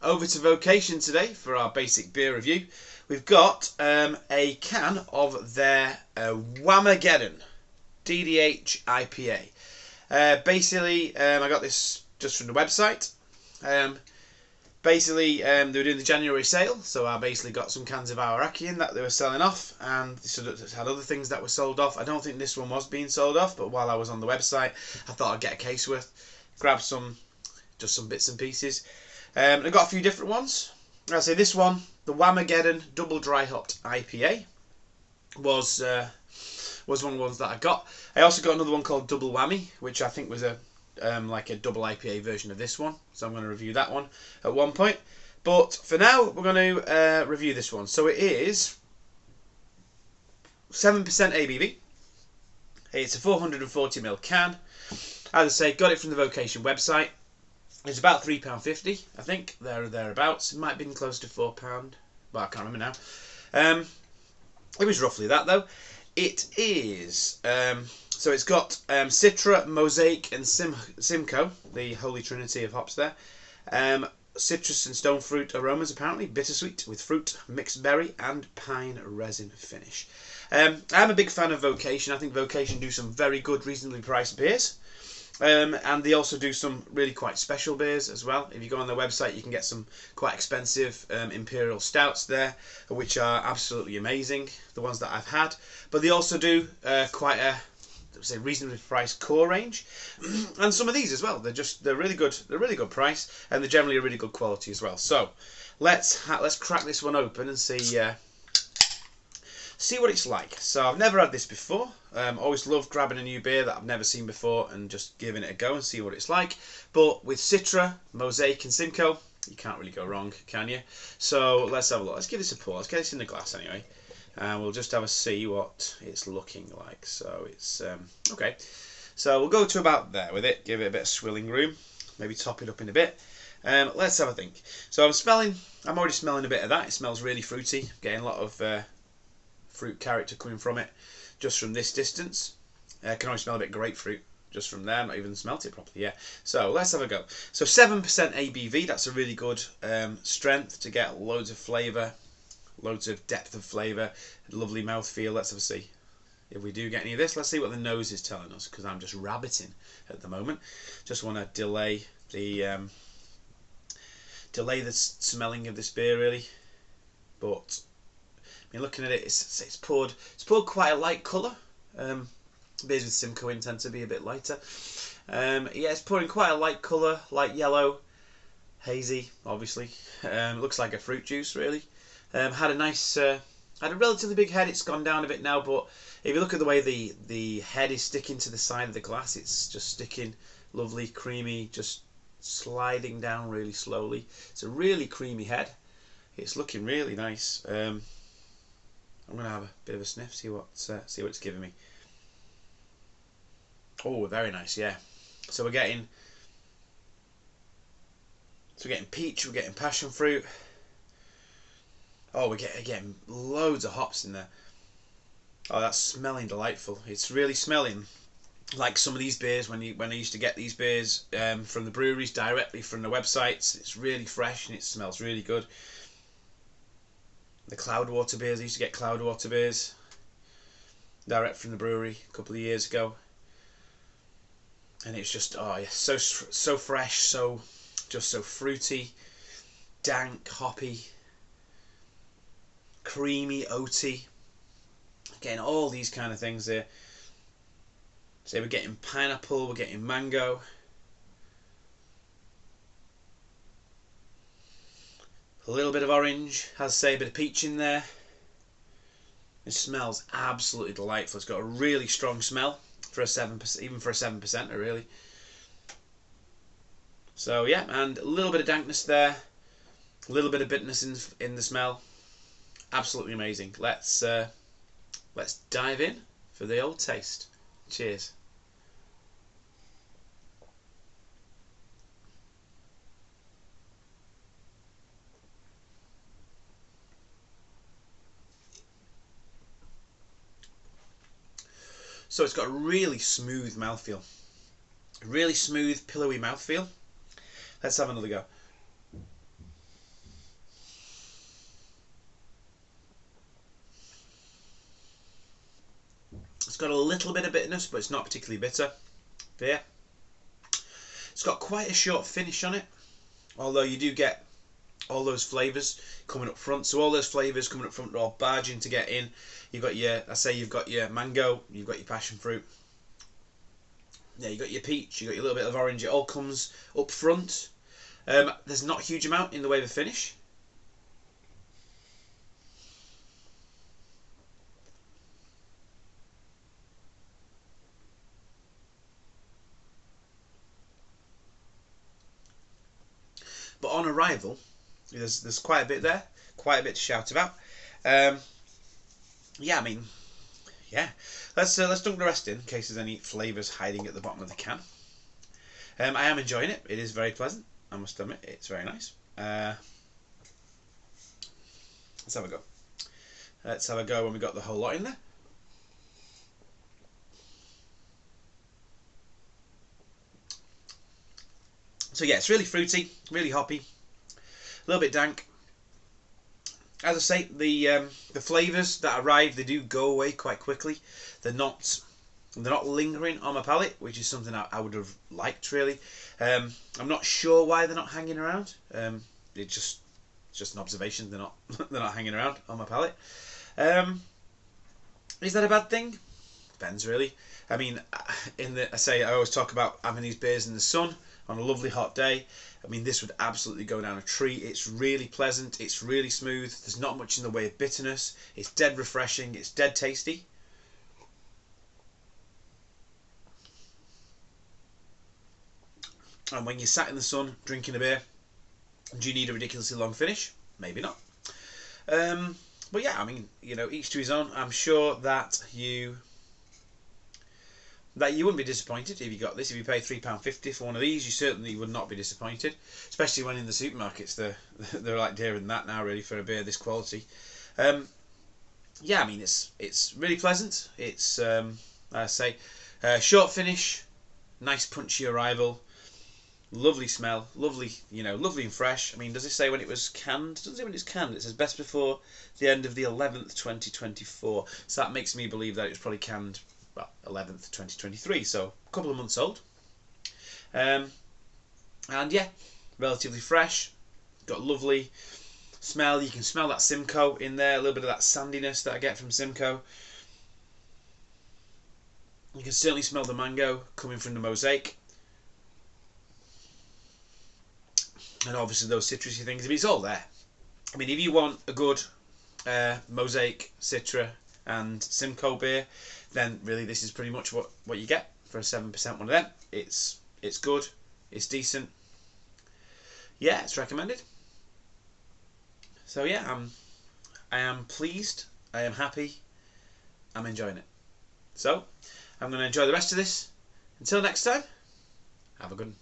over to Vocation today for our basic beer review. We've got a can of their Wham-a-geddon DDH IPA. Basically, I got this just from the website. They were doing the January sale, so I basically got some cans of Araki in that they were selling off, and they sort of had other things that were sold off. I don't think this one was being sold off, but while I was on the website, I thought I'd get a case worth, grab some bits and pieces. I got a few different ones. I'll say this one, the Wham-a-geddon Double Dry Hopped IPA, was one of the ones that I got. I also got another one called Double Whammy, which I think was like a double IPA version of this one, so I'm going to review that one at one point. But for now, we're going to review this one. So it is 7% ABV. It's a 440ml can. As I say, got it from the Vocation website. It's about £3.50, I think, there or thereabouts. It might have been close to £4, but I can't remember now. It was roughly that though. It is so it's got Citra, Mosaic, and Simcoe, the holy trinity of hops there. Citrus and stone fruit aromas, apparently bittersweet with fruit, mixed berry, and pine resin finish. I'm a big fan of Vocation. I think Vocation do some very good, reasonably priced beers. And they also do some really quite special beers as well. If you go on their website, you can get some quite expensive imperial stouts there, which are absolutely amazing, the ones that I've had. But they also do quite a reasonably priced core range, and some of these as well. They're really good. They're really good price, and they're generally a really good quality as well. So let's crack this one open and see what it's like. So I've never had this before. Always love grabbing a new beer that I've never seen before and just giving it a go and see what it's like. But with Citra, Mosaic, and Simcoe, you can't really go wrong, can you? So let's have a look. Let's give this a pour. Let's get this in the glass anyway. And we'll just have a see what it's looking like. So it's okay. So we'll go to about there with it. Give it a bit of swilling room. Maybe top it up in a bit. Let's have a think. So I'm already smelling a bit of that. It smells really fruity. Getting a lot of fruit character coming from it just from this distance. I can always smell a bit of grapefruit just from there. Not even smelt it properly yet. So let's have a go. So 7% ABV. That's a really good strength to get loads of flavour. Loads of depth of flavour, lovely mouthfeel. Let's have a see if we do get any of this. Let's see what the nose is telling us, because I'm just rabbiting at the moment. Just want to delay the smelling of this beer really. But I mean, looking at it, it's poured quite a light colour. Beers with Simcoe in tend to be a bit lighter. Yeah, it's pouring quite a light colour, light yellow, hazy. Obviously, looks like a fruit juice really. Had a relatively big head. It's gone down a bit now, but if you look at the way the head is sticking to the side of the glass, it's just sticking lovely, creamy, just sliding down really slowly. It's a really creamy head. It's looking really nice. I'm gonna have a bit of a sniff, see what it's giving me. Oh, very nice, yeah. So we're getting peach, we're getting passion fruit. Oh, we're getting loads of hops in there. Oh, that's smelling delightful. It's really smelling like some of these beers when I used to get these beers from the breweries directly from the websites. It's really fresh and it smells really good. The Cloudwater beers, I used to get Cloudwater beers direct from the brewery a couple of years ago, and it's just so fresh, so fruity, dank, hoppy, creamy, oaty. Getting all these kind of things there. So we're getting pineapple, we're getting mango, a little bit of orange, has say a bit of peach in there. It smells absolutely delightful. It's got a really strong smell for a 7%, even for a 7%, really. So yeah, and a little bit of dankness there, a little bit of bitterness in the smell. Absolutely amazing. Let's dive in for the old taste. Cheers. So it's got a really smooth mouthfeel. Really smooth, pillowy mouthfeel. Let's have another go. got a little bit of bitterness, but it's not particularly bitter beer. It's got quite a short finish on it, although you do get all those flavours coming up front. So all those flavours coming up front are all barging to get in. You've got your, you've got your mango, you've got your passion fruit. Yeah, you've got your peach, you've got your little bit of orange. It all comes up front. There's not a huge amount in the way of a finish. But on arrival, there's quite a bit there, quite a bit to shout about. Yeah, I mean, yeah. Let's dunk the rest in case there's any flavours hiding at the bottom of the can. I am enjoying it. It is very pleasant, I must admit. It's very nice. Let's have a go. Let's have a go when we got the whole lot in there. So yeah, it's really fruity, really hoppy, a little bit dank. As I say, the flavours that arrive, they do go away quite quickly. They're not lingering on my palate, which is something I would have liked really. I'm not sure why they're not hanging around. It's just an observation. They're not they're not hanging around on my palate. Is that a bad thing? Depends really. I mean, I always talk about having these beers in the sun on a lovely hot day. I mean, this would absolutely go down a treat. It's really pleasant. It's really smooth. There's not much in the way of bitterness. It's dead refreshing. It's dead tasty. And when you're sat in the sun drinking a beer, do you need a ridiculously long finish? Maybe not. But yeah, I mean, you know, each to his own. I'm sure that you wouldn't be disappointed if you got this. If you pay £3.50 for one of these, you certainly would not be disappointed. Especially when in the supermarkets, they're like dearer than that now, really, for a beer this quality. Yeah, I mean, it's really pleasant. It's I say, short finish, nice punchy arrival, lovely smell, lovely, lovely and fresh. I mean, does it say when it was canned? It doesn't say when it's canned. It says best before the end of the 11th, 2024. So that makes me believe that it was probably canned, well, 11th, 2023. So a couple of months old. And yeah, relatively fresh. Got lovely smell. You can smell that Simcoe in there. A little bit of that sandiness that I get from Simcoe. You can certainly smell the mango coming from the mosaic. And obviously those citrusy things. I mean, it's all there. I mean, if you want a good mosaic, citra and Simcoe beer, then really this is pretty much what you get for a 7% one of them. It's good. It's decent. Yeah, it's recommended. So yeah, I am pleased. I am happy. I'm enjoying it. So I'm going to enjoy the rest of this. Until next time, have a good one.